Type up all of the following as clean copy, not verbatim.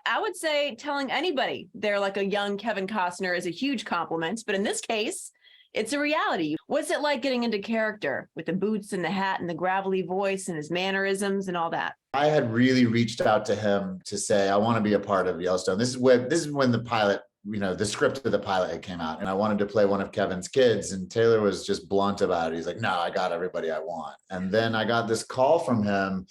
I would say telling anybody they're like a young Kevin Costner is a huge compliment, but in this case, it's a reality. What's it like getting into character with the boots and the hat and the gravelly voice and his mannerisms and all that? I had really reached out to him to say, I want to be a part of Yellowstone. This is when the pilot, the script of the pilot had came out, and I wanted to play one of Kevin's kids, and Taylor was just blunt about it. He's like, no, I got everybody I want. And then I got this call from him,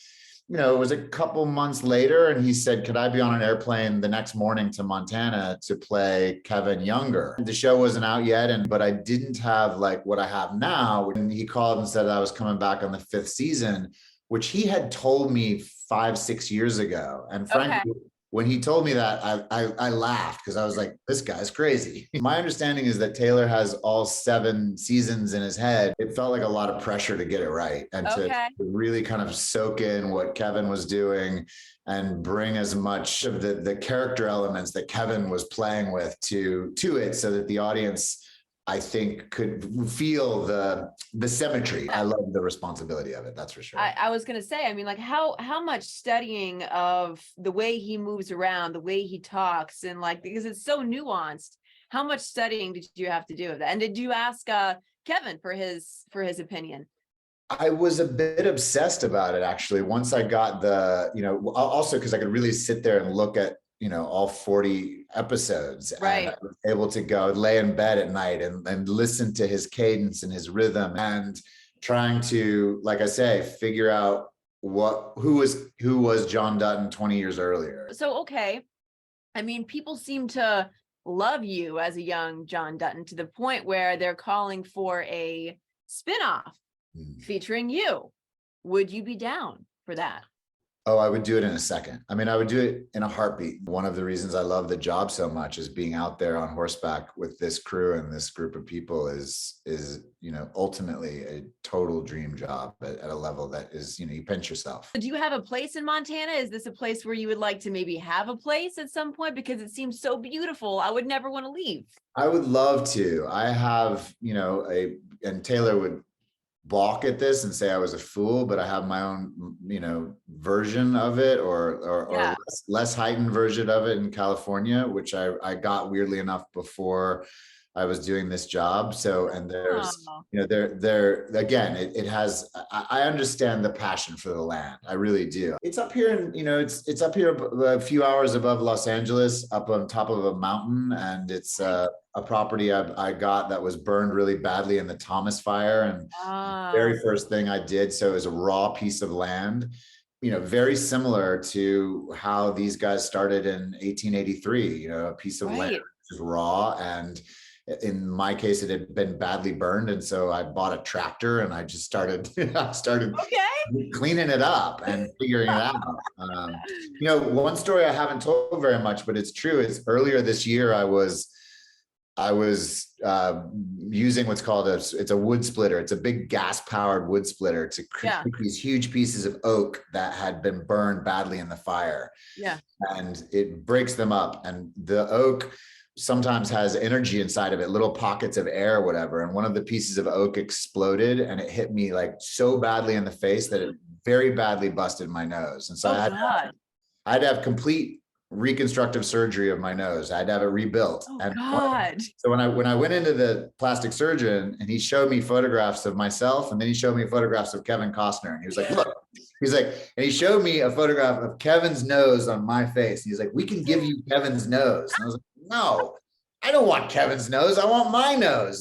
it was a couple months later, and he said, could I be on an airplane the next morning to Montana to play Kevin younger? The show wasn't out yet, but I didn't have like what I have now. And he called and said I was coming back on the 5th season, which he had told me 5-6 years ago. And frankly, when he told me that, I laughed because I was like, this guy's crazy. My understanding is that Taylor has all 7 seasons in his head. It felt like a lot of pressure to get it right and to really kind of soak in what Kevin was doing and bring as much of the character elements that Kevin was playing with to it, so that the audience, I think, could feel the symmetry. I love the responsibility of it. That's for sure. I was going to say, I mean, like how much studying of the way he moves around, the way he talks, and like, because it's so nuanced, how much studying did you have to do of that? And did you ask Kevin for his opinion? I was a bit obsessed about it, actually, once I got also because I could really sit there and look at all 40 episodes, right? And I was able to go lay in bed at night and listen to his cadence and his rhythm, and trying to, like I say, figure out who was John Dutton 20 years earlier. So, okay. I mean, people seem to love you as a young John Dutton to the point where they're calling for a spinoff featuring you. Would you be down for that? Oh, I would do it in a second. I mean, I would do it in a heartbeat. One of the reasons I love the job so much is being out there on horseback with this crew and this group of people is ultimately a total dream job at a level that is, you pinch yourself. Do you have a place in Montana? Is this a place where you would like to maybe have a place at some point? Because it seems so beautiful. I would never want to leave. I would love to. I have, and Taylor would balk at this and say I was a fool, but I have my own, version of it, or less heightened version of it in California, which I got weirdly enough before I was doing this job. So, and there's, there again, it has, I understand the passion for the land. I really do. It's up here and, it's up here a few hours above Los Angeles, up on top of a mountain. And it's a property I got that was burned really badly in the Thomas fire. And the very first thing I did, so it was a raw piece of land, very similar to how these guys started in 1883, a piece of land, which is raw. And in my case, it had been badly burned. And so I bought a tractor and I just started cleaning it up and figuring it out. One story I haven't told very much, but it's true, is earlier this year, I was using what's called it's a wood splitter. It's a big gas powered wood splitter to create these huge pieces of oak that had been burned badly in the fire. Yeah. And it breaks them up, and the oak sometimes has energy inside of it, little pockets of air or whatever. And one of the pieces of oak exploded, and it hit me like so badly in the face that it very badly busted my nose. And so I had to have complete reconstructive surgery of my nose. I had to have it rebuilt. So when I went into the plastic surgeon, and he showed me photographs of myself, and then he showed me photographs of Kevin Costner, and he was like, look, and he showed me a photograph of Kevin's nose on my face. And he's like, we can give you Kevin's nose. And I was like, no, I don't want Kevin's nose. I want my nose.